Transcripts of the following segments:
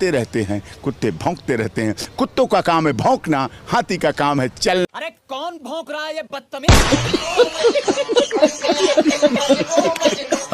रहते हैं, कुत्ते भौंकते रहते हैं। कुत्तों का काम है भौंकना, हाथी का काम है चलना। अरे कौन भौंक रहा है ये बदतमीज?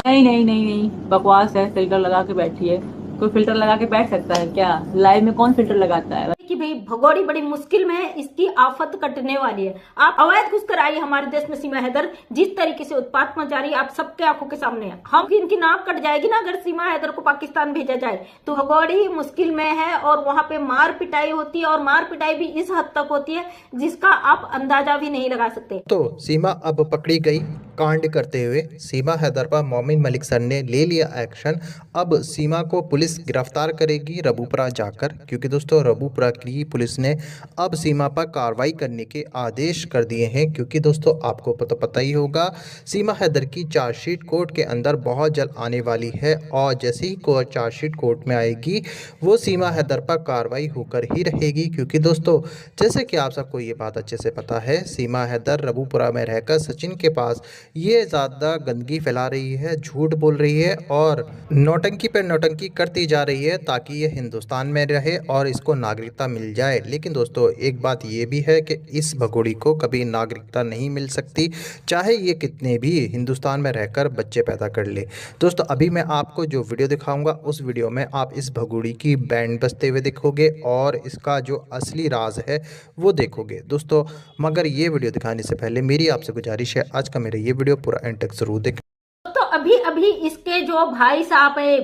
नहीं नहीं नहीं नहीं, बकवास है। फिल्टर लगा के बैठी है। कोई फिल्टर लगा के बैठ सकता है क्या? लाइव में कौन फिल्टर लगाता है? कि भाई भगोड़ी बड़ी मुश्किल में है, इसकी आफत कटने वाली है। आप अवैध घुसकर आई हमारे देश में सीमा हैदर, जिस तरीके से उत्पात मचा रही है आप सबके आंखों के सामने है। हम इनकी नाक कट जाएगी ना अगर सीमा हैदर को पाकिस्तान भेजा जाए तो। भगोड़ी मुश्किल में है और वहां पे मार पिटाई होती है, और मार पिटाई भी इस हद तक होती है जिसका आप अंदाजा भी नहीं लगा सकते। तो सीमा अब पकड़ी गई कांड करते हुए। सीमा हैदर पर मोमिन मलिक सर ने ले लिया एक्शन। अब सीमा को पुलिस गिरफ्तार करेगी रबूपुरा जाकर, क्योंकि दोस्तों रबूपुरा की पुलिस ने अब सीमा पर कार्रवाई करने के आदेश कर दिए हैं। क्योंकि दोस्तों आपको पता ही होगा, सीमा हैदर की चार्जशीट कोर्ट के अंदर बहुत जल्द आने वाली है, और जैसे ही चार्जशीट कोर्ट में आएगी वो सीमा हैदर पर कार्रवाई होकर ही रहेगी। क्योंकि दोस्तों जैसे कि आप सबको ये बात अच्छे से पता है, सीमा हैदर रबूपुरा में रहकर सचिन के पास ये ज़्यादा गंदगी फैला रही है, झूठ बोल रही है और नौटंकी पर नौटंकी करती जा रही है ताकि ये हिंदुस्तान में रहे और इसको नागरिकता मिल जाए। लेकिन दोस्तों एक बात ये भी है कि इस भगोड़ी को कभी नागरिकता नहीं मिल सकती, चाहे ये कितने भी हिंदुस्तान में रहकर बच्चे पैदा कर ले। दोस्तों अभी मैं आपको जो वीडियो दिखाऊंगा उस वीडियो में आप इस भगोड़ी की बैंड बजते हुए देखोगे और इसका जो असली राज है वो देखोगे। दोस्तों मगर ये वीडियो दिखाने से पहले मेरी आपसे गुजारिश है, आज का मेरा ये वीडियो पूरा एंड तक जरूर देखें। तो अभी अभी इसके जो भाई साहब है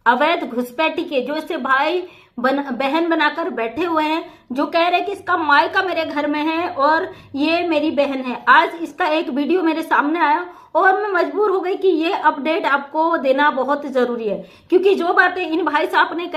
अवैध घुसपैठी के, जो इससे भाई बहन बनाकर बैठे हुए हैं, जो कह रहे हैं कि इसका मायका मेरे घर में है और ये मेरी बहन है। आज इसका एक वीडियो मेरे सामने आया और मैं मजबूर हो गई कि ये अपडेट आपको देना बहुत जरूरी है, क्योंकि जो बातें इन भाई साहब ने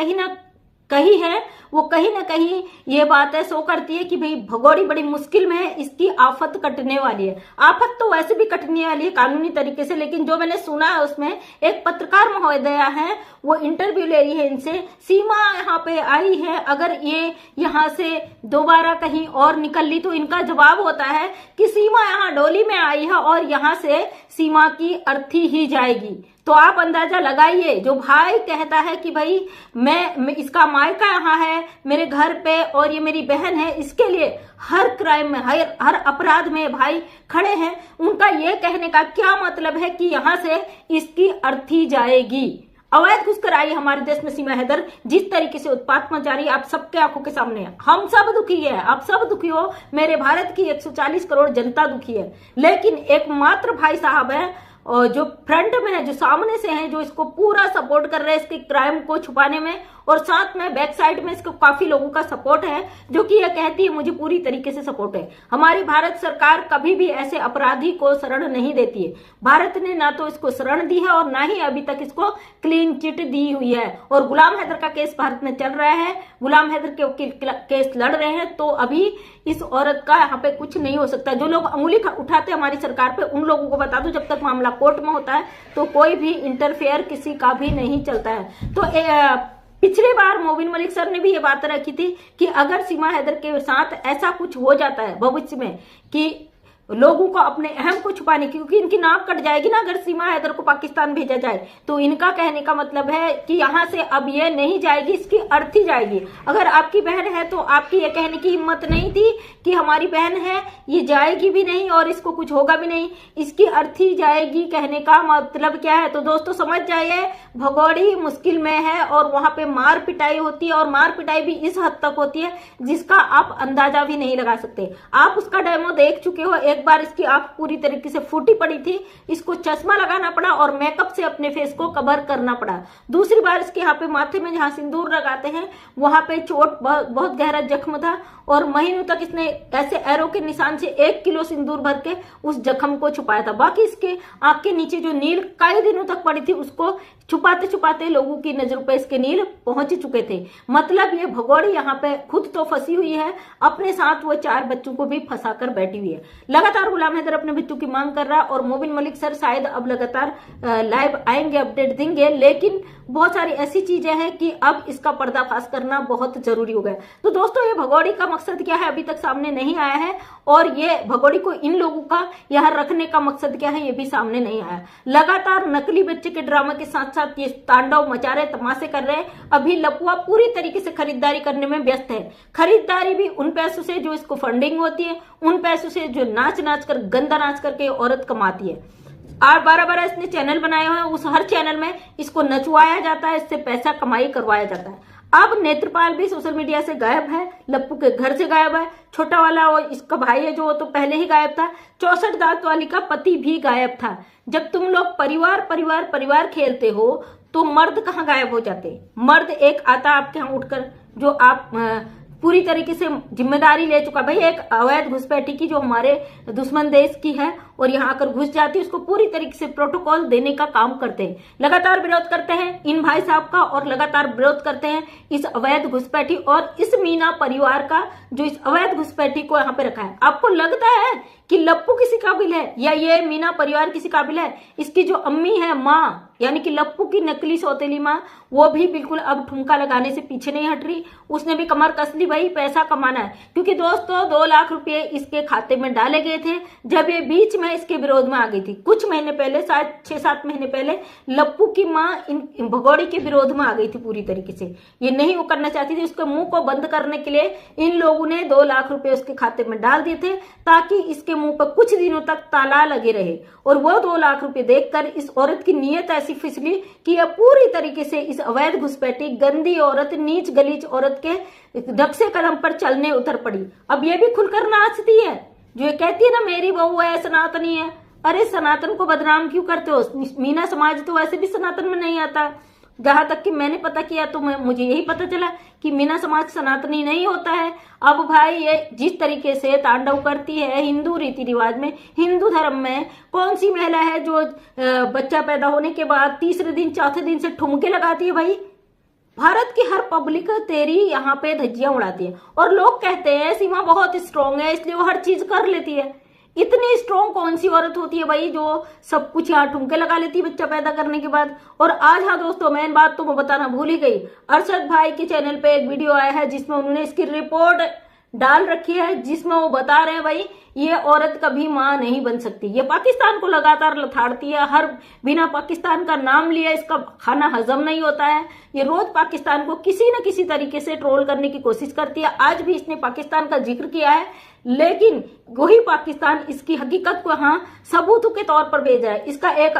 कही है वो कहीं ना कहीं ये बात है शो करती है कि भाई भगोड़ी बड़ी मुश्किल में है, इसकी आफत कटने वाली है। आफत तो वैसे भी कटने वाली है कानूनी तरीके से, लेकिन जो मैंने सुना है उसमें एक पत्रकार महोदया है वो इंटरव्यू ले रही है इनसे। सीमा यहाँ पे आई है, अगर ये यहाँ से दोबारा कहीं और निकल ली तो इनका जवाब होता है कि सीमा यहाँ डोली में आई है और यहाँ से सीमा की अर्थी ही जाएगी। तो आप अंदाजा लगाइए, जो भाई कहता है कि भाई मैं इसका मायका यहाँ है मेरे घर पे और ये मेरी बहन है, इसके लिए हर क्राइम में हर अपराध में भाई खड़े हैं, उनका ये कहने का क्या मतलब है कि यहाँ से इसकी अर्थी जाएगी। अवैध घुसकर आई हमारे देश में सीमा हैदर, जिस तरीके से उत्पात मचा रही है आप सबके आंखों के सामने है। हम सब दुखी है, आप सब दुखी हो, मेरे भारत की 140 करोड़ जनता दुखी है। लेकिन एकमात्र भाई साहब है और जो फ्रंट में है, जो सामने से हैं, जो इसको पूरा सपोर्ट कर रहे हैं इसके क्राइम को छुपाने में, और साथ में बैक साइड में इसको काफी लोगों का सपोर्ट है जो कि ये कहती है मुझे पूरी तरीके से सपोर्ट है। हमारी भारत सरकार कभी भी ऐसे अपराधी को शरण नहीं देती है। भारत ने ना तो इसको शरण दी है और ना ही अभी तक इसको क्लीन चिट दी हुई है। और गुलाम हैदर का केस भारत में चल रहा है, गुलाम हैदर के केस लड़ रहे हैं, तो अभी इस औरत का यहाँ पे कुछ नहीं हो सकता। जो लोग उंगली उठाते हैं हमारी सरकार पे, उन लोगों को बता दो जब तक मामला कोर्ट में होता है तो कोई भी इंटरफेयर किसी का भी नहीं चलता है। तो पिछली बार मोमिन मलिक सर ने भी ये बात रखी थी कि अगर सीमा हैदर के साथ ऐसा कुछ हो जाता है भविष्य में कि लोगों को अपने अहम को छुपाने की, क्योंकि इनकी नाक कट जाएगी ना अगर सीमा हैदर को पाकिस्तान भेजा जाए, तो इनका कहने का मतलब है कि यहाँ से अब ये नहीं जाएगी, इसकी अर्थी जाएगी। अगर आपकी बहन है तो आपकी ये कहने की हिम्मत नहीं थी कि हमारी बहन है, ये जाएगी भी नहीं और इसको कुछ होगा भी नहीं, इसकी अर्थी जाएगी कहने का मतलब क्या है? तो दोस्तों समझ जाइए, भगोड़ी मुश्किल में है और वहां पे मार पिटाई होती है, और मार पिटाई भी इस हद तक होती है जिसका आप अंदाजा भी नहीं लगा सकते। आप उसका डेमो देख चुके हो। एक बार इसकी आंख पूरी तरीके से फूटी पड़ी थी, इसको चश्मा लगाना पड़ा और मेकअप से अपने फेस को कवर करना पड़ा। दूसरी बार इसके यहाँ पे माथे में जहां सिंदूर लगाते हैं वहां पे चोट बहुत गहरा जख्म था, और महीनों तक इसने ऐसे एरो के निशान से 1 किलो सिंदूर भर के उस जख्म को छुपाया था। बाकी इसके आंख के नीचे जो नील कई दिनों तक पड़ी थी उसको छुपाते छुपाते लोगों की नजरों पे इसके नील पहुंच चुके थे। मतलब ये भगोड़ी यहाँ पे खुद तो फंसी हुई है, अपने साथ वो 4 बच्चों को भी फंसा कर बैठी हुई है। लगातार गुलाम हैदर अपने बच्चों की मांग कर रहा है और मोमिन मलिक सर शायद अब लगातार लाइव आएंगे, अपडेट देंगे, लेकिन बहुत सारी ऐसी चीजें हैं कि अब इसका पर्दाफाश करना बहुत जरूरी हो गया। तो दोस्तों, ये भगोड़ी का मकसद क्या है अभी तक सामने नहीं आया है, और ये भगोड़ी को इन लोगों का यहाँ रखने का मकसद क्या है ये भी सामने नहीं आया। लगातार नकली बच्चे के ड्रामा के साथ साथ ये तांडव मचा रहे, तमाशे कर रहे हैं। अभी लपुआ पूरी तरीके से खरीदारी करने में व्यस्त है। खरीदारी भी उन पैसों से जो इसको फंडिंग होती है, उन पैसों से जो नाच नाच कर, गंदा नाच करके औरत कमाती है। और 12 इसने चैनल बनाए हुए हैं, उस हर चैनल में इसको नचवाया जाता है, इससे पैसा कमाई करवाया जाता है। अब नेत्रपाल भी सोशल मीडिया से गायब है, लप्पू के घर से गायब है, छोटा वाला और इसका भाई है जो तो पहले ही गायब था, 64 दांत वाली का पति भी गायब था। जब तुम लोग परिवार परिवार परिवार खेलते हो तो मर्द कहाँ गायब हो जाते? मर्द एक आता आपके यहाँ उठकर, जो आप पूरी तरीके से जिम्मेदारी ले चुका। भाई एक अवैध घुसपैठी की जो हमारे दुश्मन देश की है और यहाँ आकर घुस जाती है, उसको पूरी तरीके से प्रोटोकॉल देने का काम करते हैं। लगातार विरोध करते हैं इन भाई साहब का और लगातार विरोध करते हैं इस अवैध घुसपैठी और इस मीना परिवार का जो इस अवैध घुसपैठी को यहाँ पे रखा है। आपको लगता है कि लप्पू किसी काबिल है या ये मीना परिवार किसी काबिल है? इसकी जो अम्मी है, माँ, यानी कि लप्पू की नकली सौतेली माँ, वो भी बिल्कुल अब ठुमका लगाने से पीछे नहीं हट रही। उसने भी कमर कस ली, भाई पैसा कमाना है। क्योंकि दोस्तों 2 लाख रुपए इसके खाते में डाले गए थे जब ये बीच में इसके विरोध में आ गई थी। कुछ महीने पहले, शायद 6-7 महीने पहले, लप्पू की माँ इन भगोड़ी के विरोध में आ गई थी पूरी तरीके से। ये नहीं वो करना चाहती थी, उसके मुंह को बंद करने के लिए इन लोगों ने 2 लाख रुपए उसके खाते में डाल दिए थे ताकि इसके मुंह पर कुछ दिनों तक ताला लगे रहे। और वो 2 लाख रुपए देखकर इस औरत की नीयत ऐसी फिसली कि यह पूरी तरीके से इस अवैध घुसपैठी, गंदी औरत, नीच गलीच औरत के नक्शे कदम पर चलने उतर पड़ी। अब ये भी खुलकर नाचती है, जो ये कहती है ना मेरी बहू है, सनातनी है। अरे सनातन को बदनाम क्यों करते हो? मीना समाज तो वैसे भी सनातन में नहीं आता। जहां तक कि मैंने पता किया तो मुझे यही पता चला कि मीना समाज सनातनी नहीं होता है। अब भाई ये जिस तरीके से तांडव करती है हिंदू रीति रिवाज में, हिंदू धर्म में, कौन सी महिला है जो बच्चा पैदा होने के बाद तीसरे दिन चौथे दिन से ठुमके लगाती है? भाई भारत की हर पब्लिक तेरी यहाँ पे धज्जियां उड़ाती है और लोग कहते हैं सीमा बहुत स्ट्रांग है इसलिए वो हर चीज कर लेती है। इतनी स्ट्रॉन्ग कौन सी औरत होती है भाई जो सब कुछ यहाँ ठुमके लगा लेती है बच्चा पैदा करने के बाद? और आज हाँ दोस्तों, मेन बात तो मैं बताना भूल ही गई। अरशद भाई के चैनल पे एक वीडियो आया है जिसमें उन्होंने इसकी रिपोर्ट डाल रखी है, जिसमें वो बता रहे हैं भाई ये औरत कभी मां नहीं बन सकती। ये पाकिस्तान को लगातार लथाड़ती है, हर बिना पाकिस्तान का नाम लिया इसका खाना हजम नहीं होता है। ये रोज पाकिस्तान को किसी न किसी तरीके से ट्रोल करने की कोशिश करती है। आज भी इसने पाकिस्तान का जिक्र किया है, लेकिन वही पाकिस्तान इसकी हकीकत को यहाँ सबूतों के तौर पर भेज रहा है। इसका एक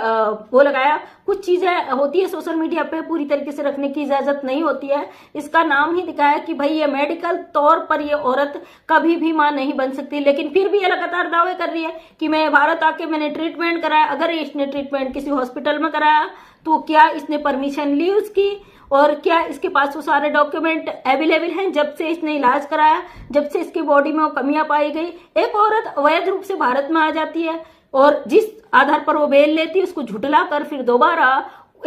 वो लगाया, कुछ चीजें होती है सोशल मीडिया पे पूरी तरीके से रखने की इजाजत नहीं होती है। इसका नाम ही दिखाया कि भाई ये मेडिकल तौर पर ये औरत कभी भी मां नहीं बन सकती, लेकिन फिर भी ये लगातार दावे कर रही है कि मैं भारत आके मैंने ट्रीटमेंट कराया। अगर इसने ट्रीटमेंट किसी हॉस्पिटल में कराया तो क्या इसने परमिशन ली उसकी, और क्या इसके पास वो सारे डॉक्यूमेंट अवेलेबल हैं जब से इसने इलाज कराया, जब से इसकी बॉडी में वो कमियां पाई गई? एक औरत अवैध रूप से भारत में आ जाती है और जिस आधार पर वो बेल लेती है उसको झुठला कर फिर दोबारा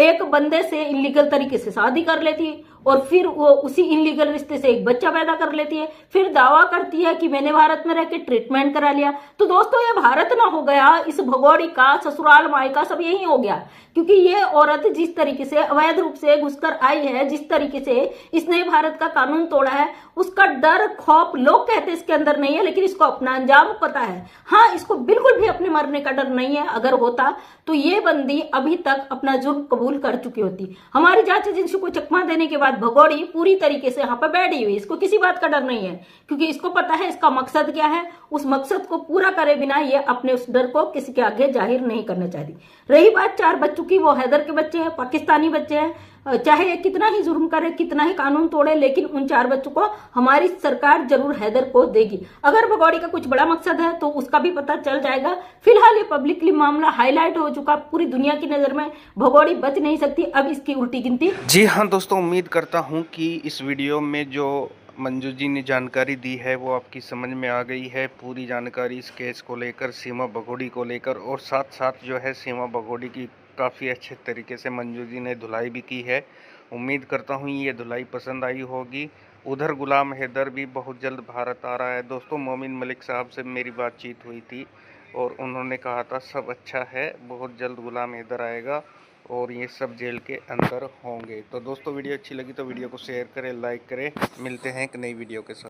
एक बंदे से इलीगल तरीके से शादी कर लेती है और फिर वो उसी इनलीगल रिश्ते से एक बच्चा पैदा कर लेती है, फिर दावा करती है कि मैंने भारत में रहकर ट्रीटमेंट करा लिया। तो दोस्तों ये भारत ना हो गया, इस भगोड़ी का ससुराल मायका सब यही हो गया, क्योंकि ये औरत जिस तरीके से अवैध रूप से घुसकर आई है, जिस तरीके से इसने भारत का कानून तोड़ा है, उसका डर खौफ लोग कहते इसके अंदर नहीं है, लेकिन इसको अपना अंजाम पता है। हाँ, इसको बिल्कुल भी अपने मरने का डर नहीं है। अगर होता तो ये बंदी अभी तक अपना जुर्म कबूल कर चुकी होती। हमारी जांच एजेंसी को चकमा देने के बाद भगोड़ी पूरी तरीके से यहाँ पर बैठी हुई, इसको किसी बात का डर नहीं है, क्योंकि इसको पता है इसका मकसद क्या है। उस मकसद को पूरा करे बिना ये अपने उस डर को किसी के आगे जाहिर नहीं करना चाहती। रही बात 4 बच्चों की, वो हैदर के बच्चे हैं, पाकिस्तानी बच्चे हैं। चाहे कितना ही जुर्म करे, कितना ही कानून तोड़े, लेकिन उन 4 बच्चों को हमारी सरकार जरूर हैदर को देगी। अगर भगोड़ी का कुछ बड़ा मकसद है तो उसका भी पता चल जाएगा। फिलहाल ये पब्लिकली मामला हाईलाइट हो चुका, पूरी दुनिया की नजर में भगोड़ी बच नहीं सकती। अब इसकी उल्टी गिनती। जी हाँ दोस्तों, उम्मीद करता हूँ कि इस वीडियो में जो मंजू जी ने जानकारी दी है वो आपकी समझ में आ गई है। पूरी जानकारी इस केस को लेकर, सीमा भगोड़ी को लेकर, और साथ साथ जो है सीमा भगोड़ी की काफ़ी अच्छे तरीके से मंजू जी ने धुलाई भी की है। उम्मीद करता हूँ ये धुलाई पसंद आई होगी। उधर गुलाम हैदर भी बहुत जल्द भारत आ रहा है। दोस्तों मोमिन मलिक साहब से मेरी बातचीत हुई थी, और उन्होंने कहा था सब अच्छा है, बहुत जल्द गुलाम हैदर आएगा और ये सब जेल के अंदर होंगे। तो दोस्तों वीडियो अच्छी लगी तो वीडियो को शेयर करें, लाइक करें। मिलते हैं एक नई वीडियो के साथ।